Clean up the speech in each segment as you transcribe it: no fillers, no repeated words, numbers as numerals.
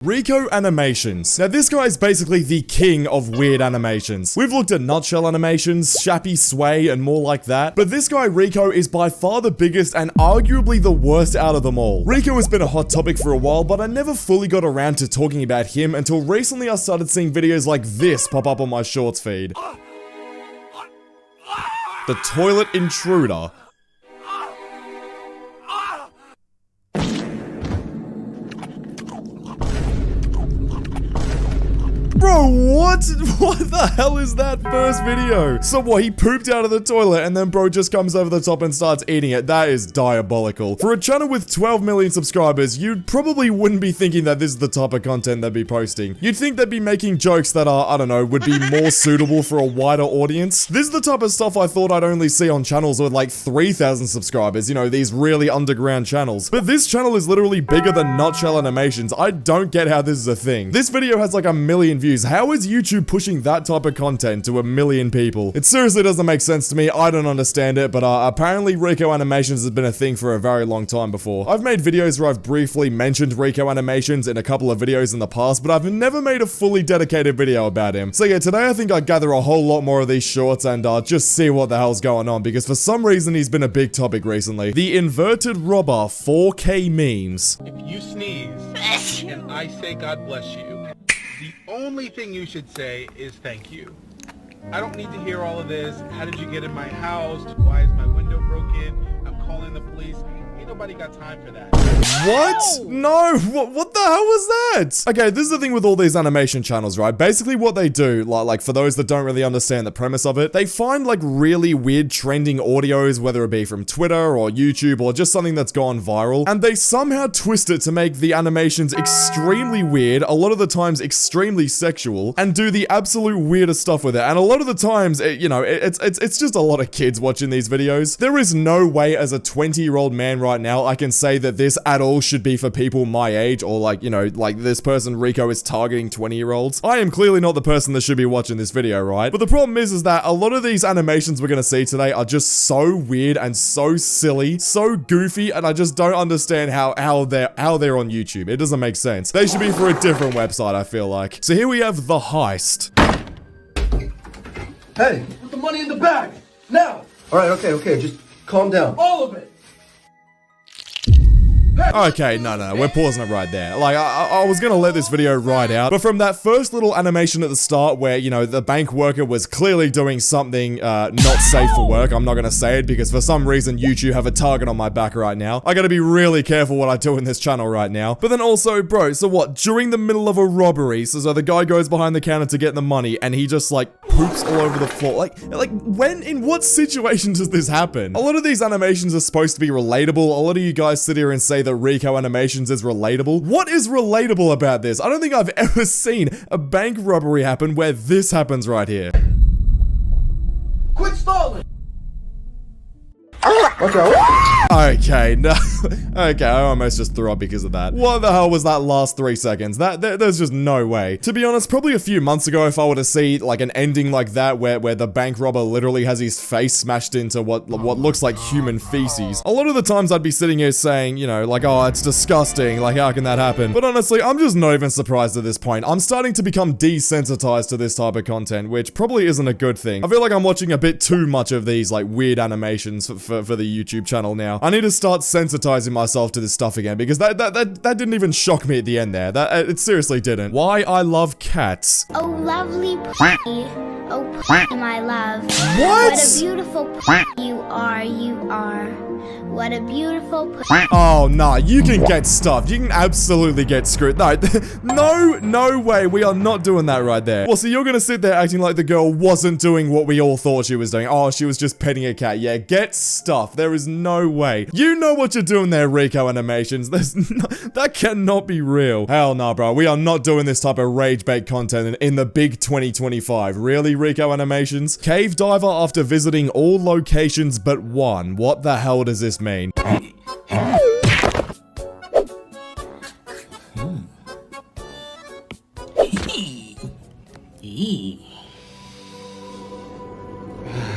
Rico animations. Now this guy is basically the king of weird animations. We've looked at nutshell animations, shappy sway, and more like that, but this guy Rico is by far the biggest and arguably the worst out of them all. Rico has been a hot topic for a while, but I never fully got around to talking about him until recently I started seeing videos like this pop up on my shorts feed. The toilet intruder. Bro, what? What the hell is that first video? So what, he pooped out of the toilet and then bro just comes over the top and starts eating it. That is diabolical. For a channel with 12 million subscribers, you probably wouldn't be thinking that this is the type of content they'd be posting. You'd think they'd be making jokes that are, I don't know, would be more suitable for a wider audience. This is the type of stuff I thought I'd only see on channels with like 3,000 subscribers, you know, these really underground channels. But this channel is literally bigger than nutshell animations. I don't get how this is a thing. This video has like 1 million views. How is YouTube pushing that type of content to 1 million people? It seriously doesn't make sense to me. I don't understand it, but apparently Rico animations has been a thing for a very long time before. I've made videos where I've briefly mentioned Rico animations in a couple of videos in the past, but I've never made a fully dedicated video about him. So yeah, today I think I'd gather a whole lot more of these shorts and just see what the hell's going on, because for some reason he's been a big topic recently. The inverted robber 4K memes. If you sneeze and I say God bless you, the only thing you should say is thank you. I don't need to hear all of this. How did you get in my house? Why is my window broken? I'm calling the police. Ain't nobody got time for that. What? No, what the hell was that? Okay, this is the thing with all these animation channels, right? Basically what they do, like for those that don't really understand the premise of it, they find like really weird trending audios, whether it be from Twitter or YouTube or just something that's gone viral, and they somehow twist it to make the animations extremely weird, a lot of the times extremely sexual, and do the absolute weirdest stuff with it. And a lot of the times, it's just a lot of kids watching these videos. There is no way as a 20-year-old man right now I can say that this at all should be for people my age, or like, you know, like this person Rico is targeting 20-year-olds. I am clearly not the person that should be watching this video, right? But the problem is that a lot of these animations we're gonna see today are just so weird and so silly, so goofy, and I just don't understand how they're on YouTube. It doesn't make sense. They should be for a different website, I feel like. So here we have The Heist. Hey, put the money in the bag, now! Alright, okay, just calm down. All of it! Okay, no, we're pausing it right there. Like, I was gonna let this video ride out, but from that first little animation at the start where, you know, the bank worker was clearly doing something, not safe for work, I'm not gonna say it because for some reason YouTube have a target on my back right now. I gotta be really careful what I do in this channel right now. But then also, bro, so what, during the middle of a robbery, so the guy goes behind the counter to get the money and he just like poops all over the floor. Like when, in what situation does this happen? A lot of these animations are supposed to be relatable. A lot of you guys sit here and say that Rico animations is relatable. What is relatable about this? I don't think I've ever seen a bank robbery happen where this happens right here. Quit stalling! Okay, no. Okay, I almost just threw up because of that. What the hell was that last 3 seconds? There's just no way. To be honest, probably a few months ago, if I were to see like an ending like that where the bank robber literally has his face smashed into what looks like human feces, a lot of the times I'd be sitting here saying, you know, like, oh, it's disgusting, like how can that happen? But honestly, I'm just not even surprised at this point. I'm starting to become desensitized to this type of content, which probably isn't a good thing. I feel like I'm watching a bit too much of these like weird animations for the YouTube channel now. I need to start sensitizing myself to this stuff again, because that didn't even shock me at the end there. It seriously didn't. Why I love cats. Oh, lovely pretty. Oh, pretty, my love. What? What a beautiful pretty you are. What a beautiful pretty. Oh, nah, you can get stuffed. You can absolutely get screwed. No way. We are not doing that right there. Well, so you're gonna sit there acting like the girl wasn't doing what we all thought she was doing. Oh, she was just petting a cat. Yeah, get stuffed. There is no way. You know what you're doing there, Rico animations. That cannot be real. Hell nah, bro. We are not doing this type of rage bait content in the big 2025. Really, Rico animations? Cave diver after visiting all locations but one. What the hell does this mean?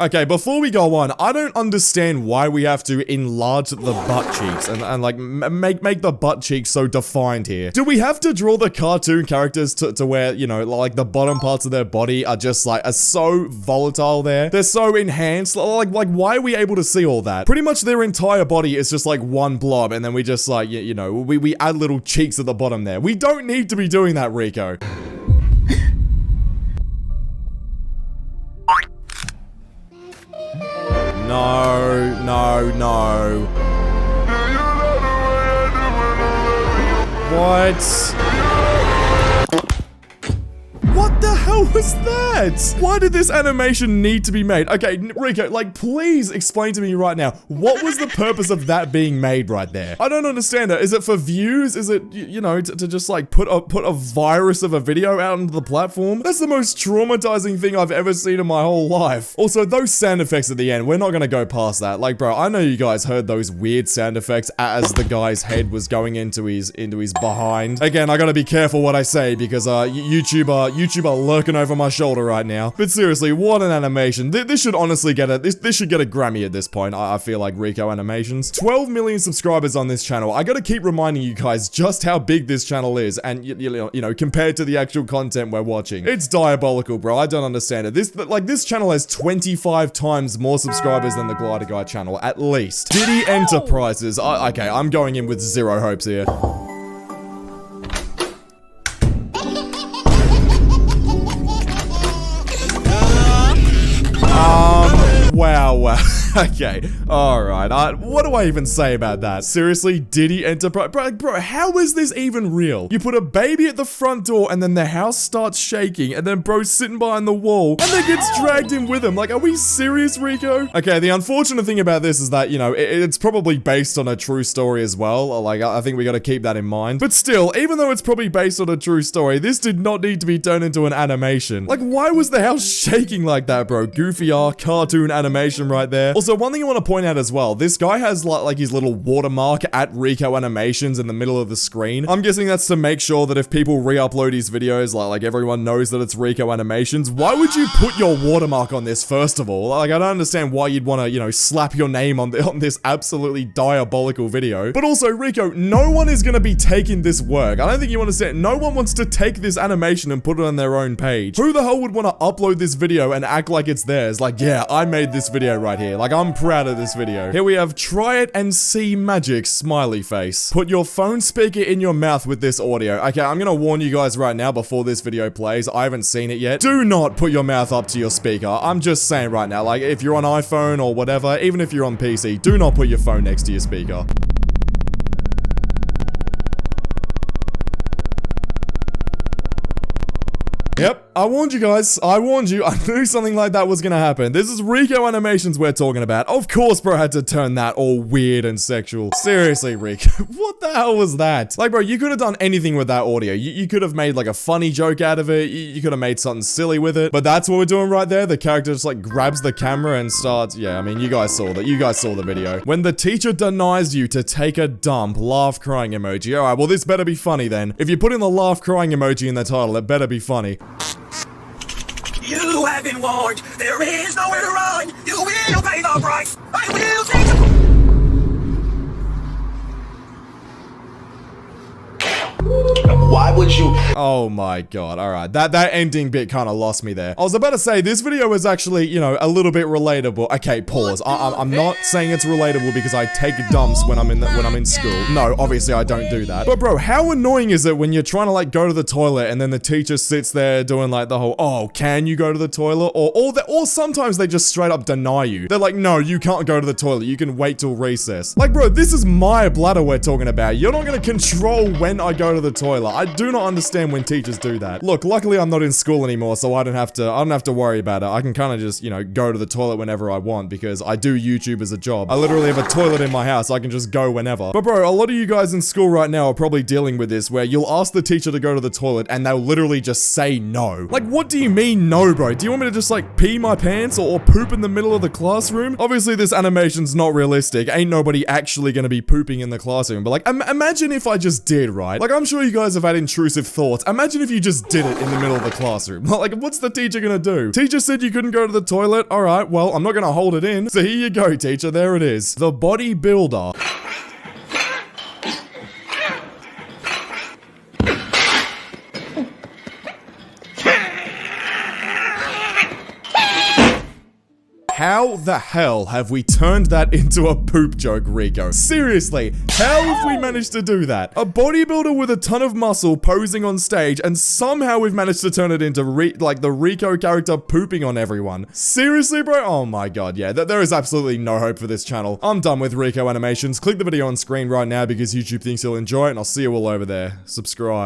Okay, before we go on, I don't understand why we have to enlarge the butt cheeks and like make the butt cheeks so defined here. Do we have to draw the cartoon characters to where, you know, like the bottom parts of their body are just like, are so volatile there? They're so enhanced. Like why are we able to see all that? Pretty much their entire body is just like one blob, and then we just like, you know, we add little cheeks at the bottom there. We don't need to be doing that, Rico. No, no, no. What? What the hell was that? Why did this animation need to be made? Okay, Rico, like, please explain to me right now, what was the purpose of that being made right there? I don't understand it. Is it for views? Is it, you know, to just like put a virus of a video out onto the platform? That's the most traumatizing thing I've ever seen in my whole life. Also, those sound effects at the end, we're not gonna go past that. Like, bro, I know you guys heard those weird sound effects as the guy's head was going into his behind. Again, I gotta be careful what I say because YouTube are lurking over my shoulder right now. But seriously, what an animation. This should honestly get this should get a Grammy at this point. I feel like Rico Animations. 12 million subscribers on this channel. I gotta keep reminding you guys just how big this channel is, and you know, compared to the actual content we're watching. It's diabolical, bro. I don't understand it. This channel has 25 times more subscribers than the Glider Guy channel, at least. Diddy Enterprises. Okay, I'm going in with zero hopes here. Wow. Okay. Alright. What do I even say about that? Seriously? Diddy Enterprise? Bro, how is this even real? You put a baby at the front door and then the house starts shaking and then bro's sitting behind the wall and then gets dragged in with him. Like, are we serious, Rico? Okay, the unfortunate thing about this is that, you know, it's probably based on a true story as well. Like, I think we gotta keep that in mind. But still, even though it's probably based on a true story, this did not need to be turned into an animation. Like, why was the house shaking like that, bro? Goofy cartoon animation right there. Also, one thing I want to point out as well, this guy has like his little watermark at Rico Animations in the middle of the screen. I'm guessing that's to make sure that if people re-upload his videos, like everyone knows that it's Rico Animations. Why would you put your watermark on this, first of all? Like, I don't understand why you'd want to, you know, slap your name on this absolutely diabolical video. But also, Rico, no one is going to be taking this work. I don't think you understand. No one wants to take this animation and put it on their own page. Who the hell would want to upload this video and act like it's theirs? Like, yeah, I made this video right here. Like, I'm proud of this video. Here we have try it and see magic smiley face. Put your phone speaker in your mouth with this audio. Okay, I'm gonna warn you guys right now before this video plays. I haven't seen it yet. Do not put your mouth up to your speaker. I'm just saying right now, like, if you're on iPhone or whatever, even if you're on PC, do not put your phone next to your speaker. Yep, I warned you guys. I warned you. I knew something like that was gonna happen. This is Rico Animations we're talking about. Of course, bro had to turn that all weird and sexual. Seriously, Rico, what the hell was that? Like, bro, you could have done anything with that audio. You could have made like a funny joke out of it. You could have made something silly with it. But that's what we're doing right there. The character just like grabs the camera and starts. Yeah, I mean, you guys saw that. You guys saw the video. When the teacher denies you to take a dump, laugh crying emoji. All right, well, this better be funny then. If you put in the laugh crying emoji in the title, it better be funny. You have been warned. There is nowhere to run. You will pay the price. I will take the... Why would you? Oh my god, alright. That ending bit kind of lost me there. I was about to say, this video is actually, you know, a little bit relatable. Okay, pause. I'm not saying it's relatable because I take dumps when I'm in school. No, obviously I don't do that. But bro, how annoying is it when you're trying to like go to the toilet and then the teacher sits there doing like the whole, oh, can you go to the toilet? Or sometimes they just straight up deny you. They're like, no, you can't go to the toilet. You can wait till recess. Like, bro, this is my bladder we're talking about. You're not gonna control when I go to the toilet. I do not understand when teachers do that. Look, luckily I'm not in school anymore, so I don't have to worry about it. I can kind of just, you know, go to the toilet whenever I want because I do YouTube as a job. I literally have a toilet in my house. I can just go whenever. But bro, a lot of you guys in school right now are probably dealing with this where you'll ask the teacher to go to the toilet and they'll literally just say no. Like, what do you mean no, bro? Do you want me to just like pee my pants or poop in the middle of the classroom? Obviously this animation's not realistic. Ain't nobody actually gonna be pooping in the classroom. But like, imagine if I just did, right? Like, I'm sure you guys have had that intrusive thought. Imagine if you just did it in the middle of the classroom. Like, what's the teacher gonna do? Teacher said you couldn't go to the toilet. All right, well, I'm not gonna hold it in. So here you go, teacher. There it is. The bodybuilder. How the hell have we turned that into a poop joke, Rico? Seriously, how have we managed to do that? A bodybuilder with a ton of muscle posing on stage, and somehow we've managed to turn it into like the Rico character pooping on everyone. Seriously, bro? Oh my god, yeah, there is absolutely no hope for this channel. I'm done with Rico animations. Click the video on screen right now because YouTube thinks you'll enjoy it, and I'll see you all over there. Subscribe.